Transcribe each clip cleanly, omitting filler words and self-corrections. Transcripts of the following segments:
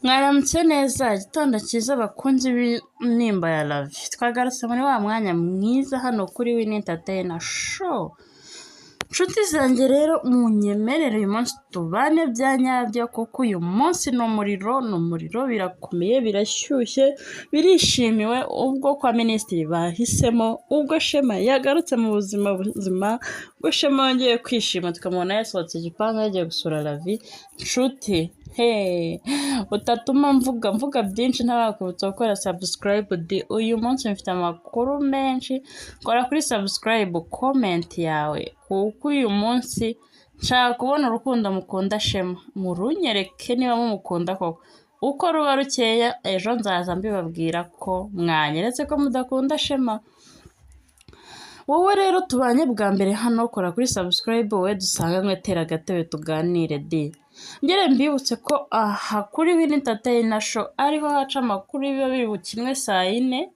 Mwaramutse neza igitondo cyiza bakunzi b'intimba ya Lavi, twagarutse muri wa mwanya mwiza hano kuri Win Entertainer Show. Nshuti zanjye rero munyemerere uyu munsi tubane bya nyabyo, kuko uyu munsi ni umuriro birakomeye, birashyushye, birishimiwe ubwo kwa minisitiri bahisemo, ubwo Shema yagarutse mu buzima, ubwo Shema yongeye kwishima tukamubona yasohotse igipangu yagiye gusura Lavi. Nshuti utatuma mvuga byinshi ntabakubutsa gukora subscribe uyu munsi mfite amakuru menshi. Kora kuri subscribe, comment yawe, kuko uyu munsi nshaka kubona urukundo mukunda Shema, murunyereke niba mumukunda koko. Uko ruba rukeya ejo nzaza mbibabwira ko mwanyeretse ko mudakunda Shema. Wowe rero tubanye bwa mbere hano, kora kuri subscribe, wowe dusanga mwetera agatebe tuganire ngere mbibutse ko aha kuri Win Entertainer Show ariho haca amakuru biba biri bukinwe saa 4.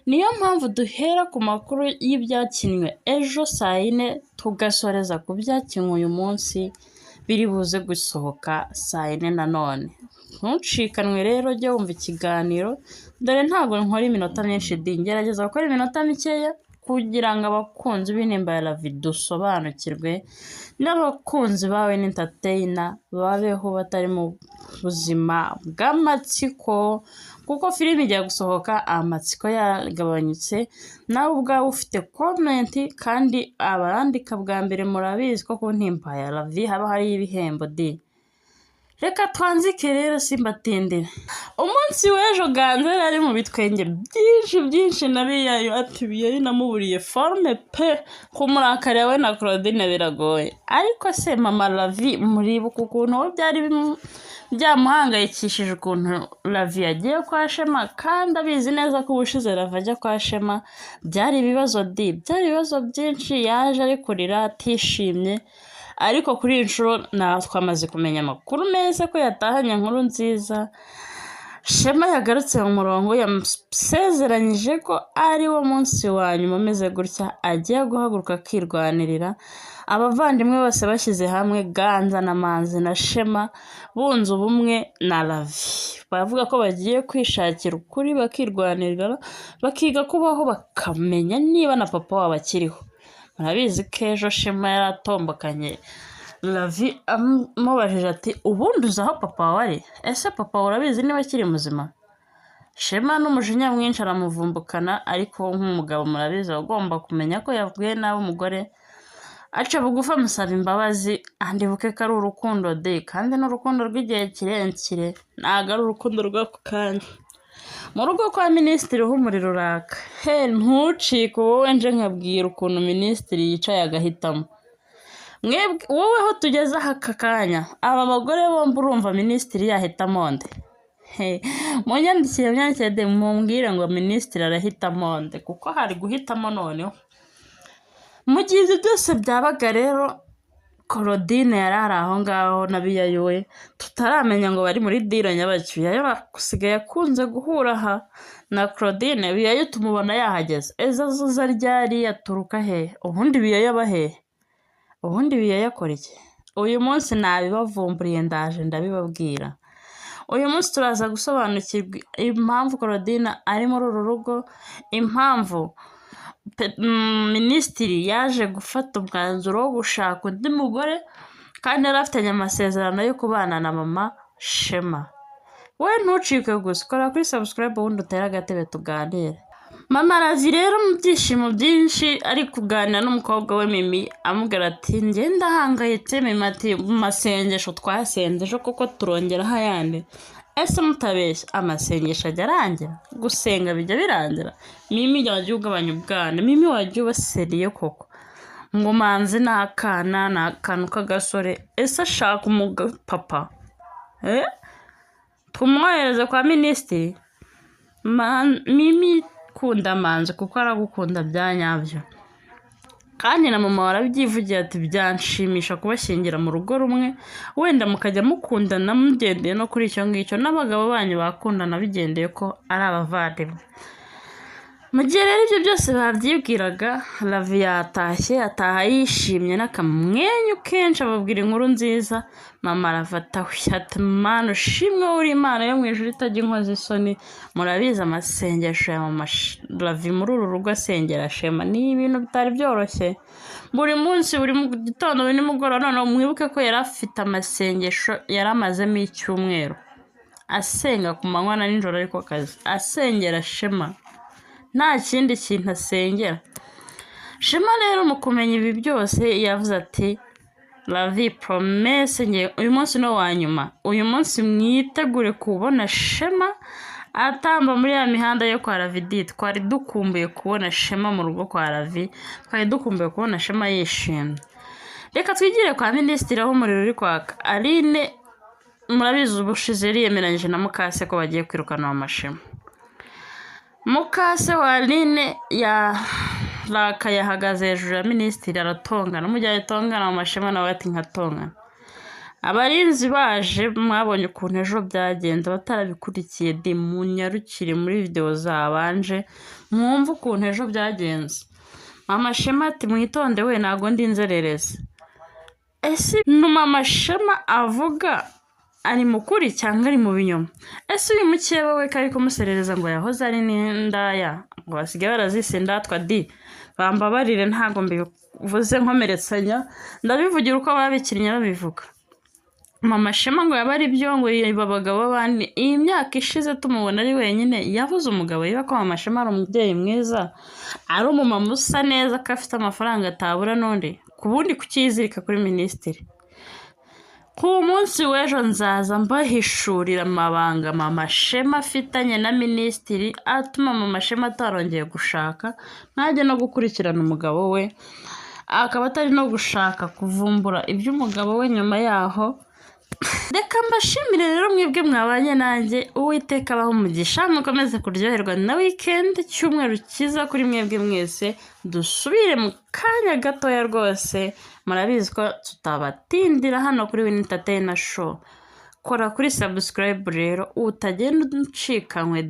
Niyo mpamvu duhera ku makuru y'ibyakinwe ejo saa 4 tugasoreza ku byakinwe uyu munsi biri buze gusohoka saa 4 nanone. Ntucikanwe rero, jya wumva ikiganiro, dore ntabwo nkora iminota myinshi ngerageza gukora iminota mikeya kugira ngo abakunzi b'intimba ya Lavi dusobanukirwe, n'abakunzi ba Win Entertainer babeho batari mu buzima bw'amatsiko, kuko filime igiye gusohoka amatsiko yagabanyutse. Nawe ubwawe ufite comment, kandi abarandika bwa mbere murabizi ko ku ntimba ya Lavi haba hari ibihembo Reka twanzike rero simbatindire. Umunsi w'ejo Ganzera ari mu bitwenge byinshi nabiyayo ati biyayo namuburiye forme pe, kumurakariya we na Claudine biragoye. Ariko se mama Lavi muribuka ukuntu byari byamuhangayikishije ukuntu Lavi yagiye kwa Shema, kandi abizi neza ko ubushize Lavi ajya kwa Shema byari ibibazo byari ibibazo byinshi, yaje ari kurira atishimye. Ariko kuri iyi nshuro twamaze kumenya amakuru meza ko yatahanye inkuru nziza. Shema yagarutse mu murongo, yasezeranyije ko ari wo munsi wa nyuma ameze gutya agiye guhaguruka akirwanirira. Abavandimwe bose bashyize hamwe, Ganza na Manzi na Shema bunze ubumwe na Lavi, bavuga ko bagiye kwishakira ukuri bakirwanirira, bakiga kubaho, bakamenya niba na papa wabo akiriho. Murabizi ko ejo Shema yaratombokanye Lavi amubajije ati ubundi uzi aho papa wawe ari? Ese papa urabizi niba akiri muzima? Shema n'umujinya mwinshi aramuvumbukana, ariko nk'umugabo murabizi agomba kumenya ko yavuye nawe umugore, aca bugufi amusaba imbabazi. Andibuke ko ari urukundo kandi n'urukundo rw'igihe kirekire, ntabwo ari urukundo rw'ako kanya. Mu rugo kwa minisitiri umuriro uraka. Ntucike wowe nje nkabwira ukuntu minisitiri yicaye agahitamo. Wowe ho tugeze aka kanya, aba bagore bombi urumva minisitiri yahitamo nde? Munyandikire mumbwire ngo minisitiri arahitamo nde, kuko hari guhitamo noneho. Mu gihe ibyo byose byabaga rero, Claudine yari ari aho ngaho na biyayo we, tutaramenya ngo bari muri dira nyabaki. Biyayo asigaye akunze guhura aha na Claudine. Biyayo tumubona yahageze, ejo azuza ryari yaturuka he? Ubundi biyayo aba hehe? Ubundi biyayo akora iki? Uyu munsi nabibavumburiye, ndaje ndabibabwira. Uyu munsi turaza gusobanukirwa impamvu Claudine ari muri uru rugo, impamvu minisitiri yaje gufata umwanzuro wo gushaka undi mugore, kandi yari afitanye amasezerano yo kubana na mama Shema. We ntucike gusa, kora kuri subscribe ubundi utere agatebe tuganire. Mama Lavi rero mu byishimo byinshi ari kuganira n'umukobwa we Mimi, amubwira ati njye ndahangayitse. Mimi ati mu masengesho twasengesho kuko turongeraho ayandi. Ese mutabeshya amasengesho ajya arangira? Gusenga bijya birangira? Mimi wajya ugabanya ubwana, Mimi wajya ubaseriye koko. Ngo Manzi ni akantu k'agasore, ese ashaka umupapa? Tumwohereze kwa minisitiri. Mimi kunda Manzi kuko aragukunda bya nyabyo, kandi na mama warabyivugiye ati byanshimisha kubashyingira mu rugo rumwe, wenda mukajya mukundana mugendeye no kuri icyo ngicyo, n'abagabo banyu bakundana bigendeye ko ari abavandimwe. mu gihe rero ibyo byose babyibwiraga Ravi yatashye ataha yishimye n'akamwenyu kenshi ababwira inkuru nziza. Mama arafata ati mana ushimwe uri Imana yo mu ijuru itajya inkoza isoni. Murabizi amasengesho ya mama Ravi muri uru rugo asengera Shema ni ibintu bitari byoroshye. Buri munsi buri mu gitondo buri nimugoroba noneho mwibuke ko yari afite amasengesho yari amazemo icyumweru asenga ku manywa na nijoro ariko akazi asengera Shema nta kindi kintu asengera. Shema rero mu kumenya ibi byose yavuze ati Ravi promesse nge uyu munsi no wanyuma uyu munsi mwitegure kubona Shema atamba muri ya mihanda yo kwa Ravi. Twari dukumbuye kubona Shema mu rugo kwa Ravi, twari dukumbuye kubona Shema yishimye. Reka twigire kwa minisitiri aho umuriro uri kwaka. Aline murabizi ubushize yemeranyije na Mukase ko bagiye kwirukana amashema. Mukase wa Aline yahagaze hejuru ya minisitiri aratongana. Mu gihe atongana amashema nawe ati nkatongana. Abarinzi baje mwabonye ukuntu ejo byagenze batarabikurikiye munyarukire muri video zabanje mwumva ukuntu ejo byagenze. Mama Shema ati mwitonde we nago ndi inzererezi. Ese Mama Shema avuga ari mukuri cyangwa ari mu binyoma? Ese uyu mukeba we kari kumuserereza ngo yahoze ari n'indaya ngo basigaye barazise ndatwa bambabarire ntago mbivuze nkomeretsanya ndabivugira uko babikinnye babivuga. Mama Shema ngo yabari byo ngo abagabo bandi iyi myaka ishize tumubona ari wenyine yavuze umugabo yiba ko Mama Shema ari umubyeyi mwiza ari umumama usa neza ko afite amafaranga atabura n'undi kubundi kukizirika kuri minisitiri. Ku munsi w'ejo nzaza mbahishurira amabanga Mama Shema afitanye na minisitiri atuma Mama Shema atarongeye gushaka ntajye no gukurikirana umugabo we akaba atari no gushaka kuvumbura iby'umugabo we nyuma yaho. Reka mbashimire rero mwebwe mwabanye nanjye Uwiteka abaho umugisha mukomeze kuryoherwa na weekend cyumweru kiza kuri mwebwe mwese. Dusubire mu kanya gatoya rwose murabizi ko tutabatindira hano kuri Win Entertainer Show. Kora kuri subscribe rero utagenda ucikanywe